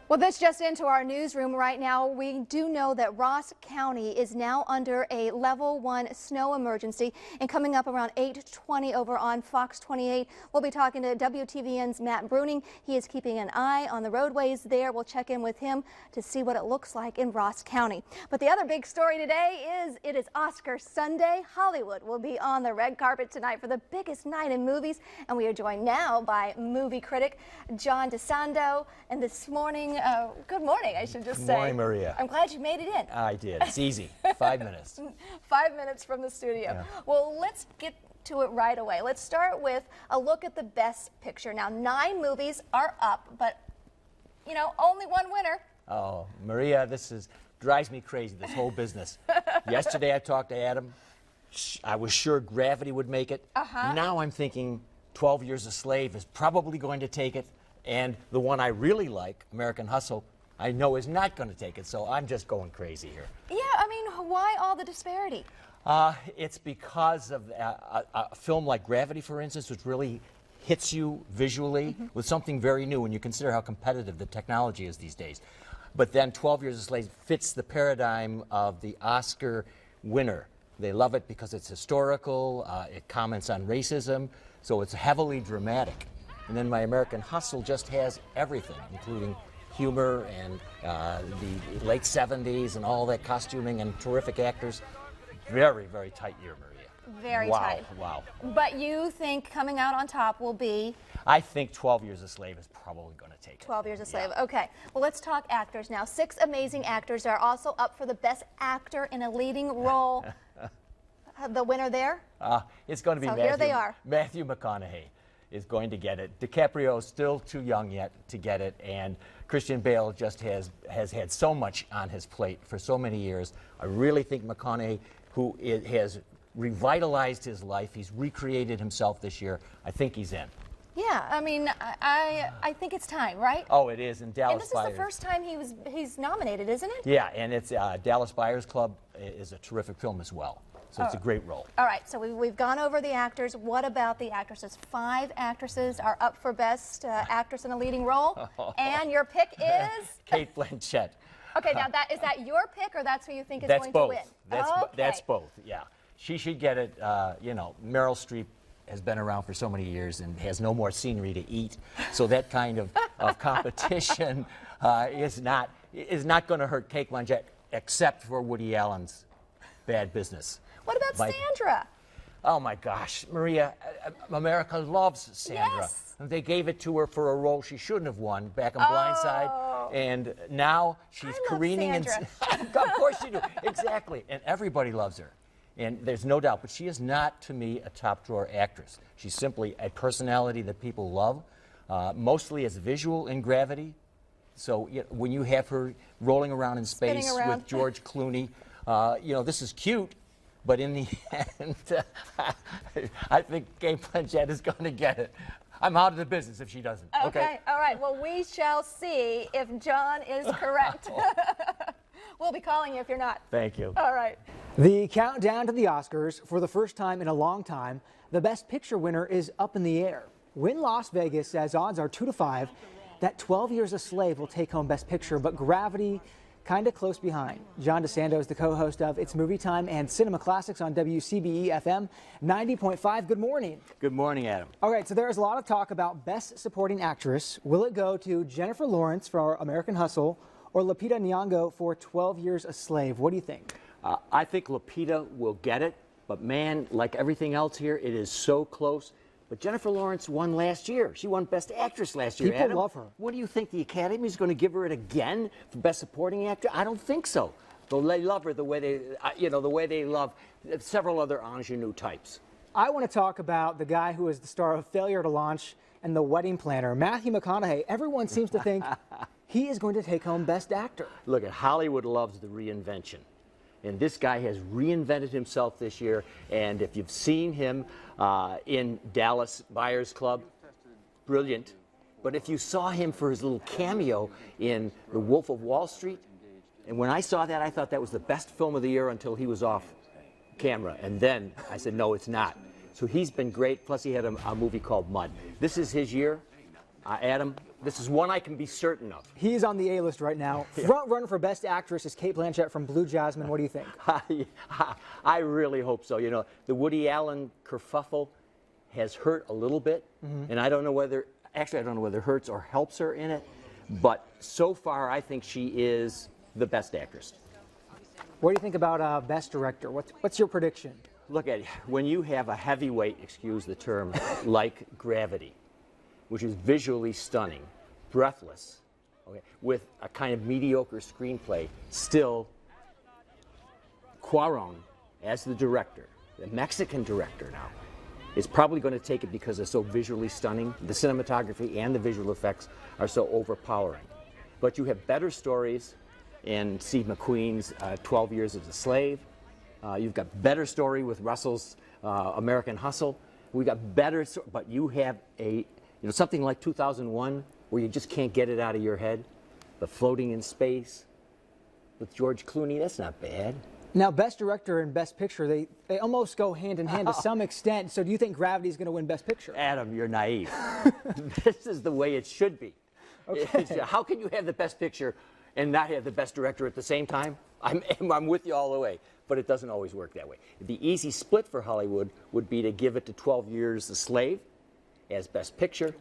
Well, this just into our newsroom right now. We do know that Ross County is now under a level 1 snow emergency, and coming up around 8:20 over on Fox 28, we'll be talking to WTVN's Matt Bruning. He is keeping an eye on the roadways there. We'll check in with him to see what it looks like in Ross County. But the other big story today is it is Oscar Sunday. Hollywood will be on the red carpet tonight for the biggest night in movies, and we are joined now by movie critic John Desando. And this morning, good morning, I should just say. Good morning, Maria. I'm glad you made it in. I did. It's easy. 5 minutes. 5 minutes from the studio. Yeah. Well, let's get to it right away. Let's start with a look at the Best Picture. Now, 9 movies are up, but, you know, only one winner. Oh, Maria, drives me crazy, this whole business. Yesterday I talked to Adam. I was sure Gravity would make it. Now I'm thinking 12 Years a Slave is probably going to take it. And the one I really like, American Hustle, I know is not going to take it, so I'm just going crazy here. Yeah, I mean, why all the disparity? It's because of a film like Gravity, for instance, which really hits you visually with something very new when you consider how competitive the technology is these days. But then 12 Years a Slave fits the paradigm of the Oscar winner. They love it because it's historical, it comments on racism, so it's heavily dramatic. And then my American Hustle just has everything, including humor and the late 70s and all that costuming and terrific actors. Very, very tight year, Maria. Very tight. Wow. But you think coming out on top will be? I think 12 Years a Slave is probably going to take it. 12 Years a Slave. Yeah. Okay. Well, let's talk actors now. 6 amazing actors are also up for the Best Actor in a Leading Role. The winner there? It's going to be Here they are. Matthew McConaughey is going to get it. DiCaprio is still too young yet to get it, and Christian Bale just has had so much on his plate for so many years. I really think McConaughey, who has revitalized his life, he's recreated himself this year, I think he's in. Yeah, I mean, I think it's time, right? Oh, it is, and Dallas And this is the first time he's nominated, isn't it? Yeah, and it's Dallas Buyers Club is a terrific film as well. So it's a great role. All right, so we've gone over the actors. What about the actresses? 5 actresses are up for Best Actress in a Leading Role, and your pick is? Cate Blanchett. Okay, now is that your pick, or that's who you think is going to win? That's both, yeah. She should get it. You know, Meryl Streep has been around for so many years and has no more scenery to eat, so that kind of competition is not going to hurt Cate Blanchett, except for Woody Allen's Bad Business. What about Sandra? Oh my gosh, Maria, America loves Sandra. Yes. They gave it to her for a role she shouldn't have won back on Blindside, and now she's careening. Of course you do, exactly, and everybody loves her, and there's no doubt. But she is not, to me, a top drawer actress. She's simply a personality that people love, mostly as visual in Gravity. So when you have her rolling around in space with George Clooney, you know, this is cute. But in the end, I think Cate Blanchett is going to get it. I'm out of the business if she doesn't. Okay, all right. Well, we shall see if John is correct. We'll be calling you if you're not. Thank you. All right. The countdown to the Oscars, for the first time in a long time, the Best Picture winner is up in the air. Win Las Vegas says odds are 2-5 that 12 Years a Slave will take home Best Picture, but Gravity kind of close behind. John Desando is the co-host of It's Movie Time and Cinema Classics on WCBE FM 90.5. Good morning. Good morning, Adam. All right, so there's a lot of talk about Best Supporting Actress. Will it go to Jennifer Lawrence for American Hustle or Lupita Nyong'o for 12 Years a Slave? What do you think? I think Lupita will get it, but man, like everything else here, it is so close. But Jennifer Lawrence won last year. She won Best Actress last year. People love her. What do you think? The Academy is going to give her it again for Best Supporting Actor? I don't think so. Though they love her the way they love several other ingenue types. I want to talk about the guy who is the star of Failure to Launch and The Wedding Planner, Matthew McConaughey. Everyone seems to think he is going to take home Best Actor. Look, Hollywood loves the reinvention. And this guy has reinvented himself this year. And if you've seen him in Dallas Buyers Club, brilliant. But if you saw him for his little cameo in The Wolf of Wall Street, and when I saw that, I thought that was the best film of the year until he was off camera. And then I said, no, it's not. So he's been great. Plus, he had a movie called Mud. This is his year. Adam, this is one I can be certain of. He's on the A-list right now. Front runner for Best Actress is Cate Blanchett from Blue Jasmine. What do you think? I really hope so. You know, the Woody Allen kerfuffle has hurt a little bit, and I don't know whether, actually I don't know whether it hurts or helps her in it, but so far I think she is the best actress. What do you think about Best Director? What's your prediction? Look at it. When you have a heavyweight, excuse the term, like Gravity, which is visually stunning, breathless, okay, with a kind of mediocre screenplay, still Cuarón, as the director, the Mexican director now, is probably going to take it because it's so visually stunning. The cinematography and the visual effects are so overpowering. But you have better stories in Steve McQueen's 12 Years as a Slave. You've got better story with Russell's American Hustle. We got better, but you have something like 2001 where you just can't get it out of your head. The Floating in Space with George Clooney, that's not bad. Now, Best Director and Best Picture, they almost go hand in hand to some extent. So do you think Gravity is going to win Best Picture? Adam, you're naive. This is the way it should be. Okay. How can you have the Best Picture and not have the Best Director at the same time? I'm with you all the way, but it doesn't always work that way. The easy split for Hollywood would be to give it to 12 Years a Slave as Best Picture,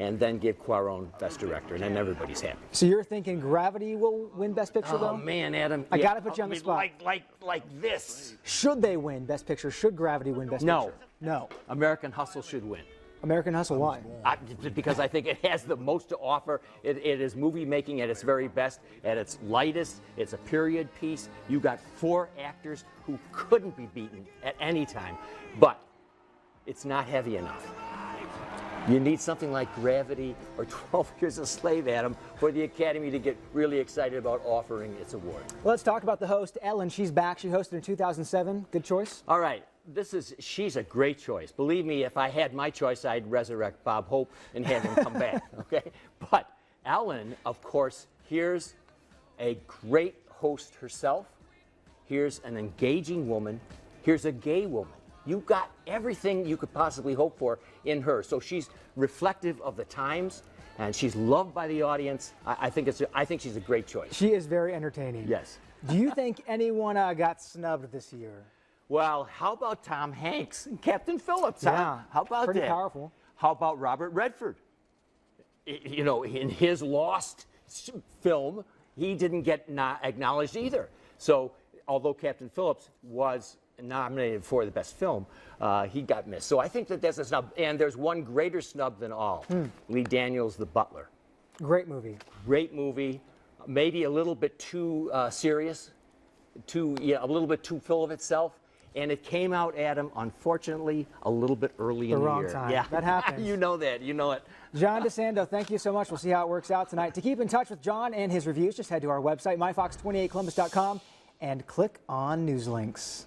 and then give Cuarón Best Director, and then everybody's happy. So you're thinking Gravity will win Best Picture, though? Oh, man, Adam. I got to put you on the spot. Like this. Should they win Best Picture? Should Gravity win Best Picture? No. American Hustle should win. American Hustle, why? Because I think it has the most to offer. It is movie making at its very best, at its lightest. It's a period piece. You got 4 actors who couldn't be beaten at any time, but it's not heavy enough. You need something like Gravity or 12 Years a Slave, Adam, for the Academy to get really excited about offering its award. Let's talk about the host, Ellen. She's back. She hosted in 2007. Good choice? All right. She's a great choice. Believe me, if I had my choice, I'd resurrect Bob Hope and have him come back, okay? But Ellen, of course, here's a great host herself. Here's an engaging woman. Here's a gay woman. You've got everything you could possibly hope for in her. So she's reflective of the times, and she's loved by the audience. I think she's a great choice. She is very entertaining. Yes. Do you think anyone got snubbed this year? Well, how about Tom Hanks and Captain Phillips? Huh? Yeah, how about pretty that? Powerful. How about Robert Redford? You know, in his Lost film, he didn't get acknowledged either. So, although Captain Phillips was nominated for the best film, he got missed. So I think that that's a snub. And there's one greater snub than all. Lee Daniels, The Butler. Great movie. Great movie. Maybe a little bit too serious, a little bit too full of itself. And it came out, Adam, unfortunately, a little bit early in the year. The wrong time. Yeah. That happens. You know that. You know it. John Desando, thank you so much. We'll see how it works out tonight. To keep in touch with John and his reviews, just head to our website, myfox28columbus.com, and click on news links.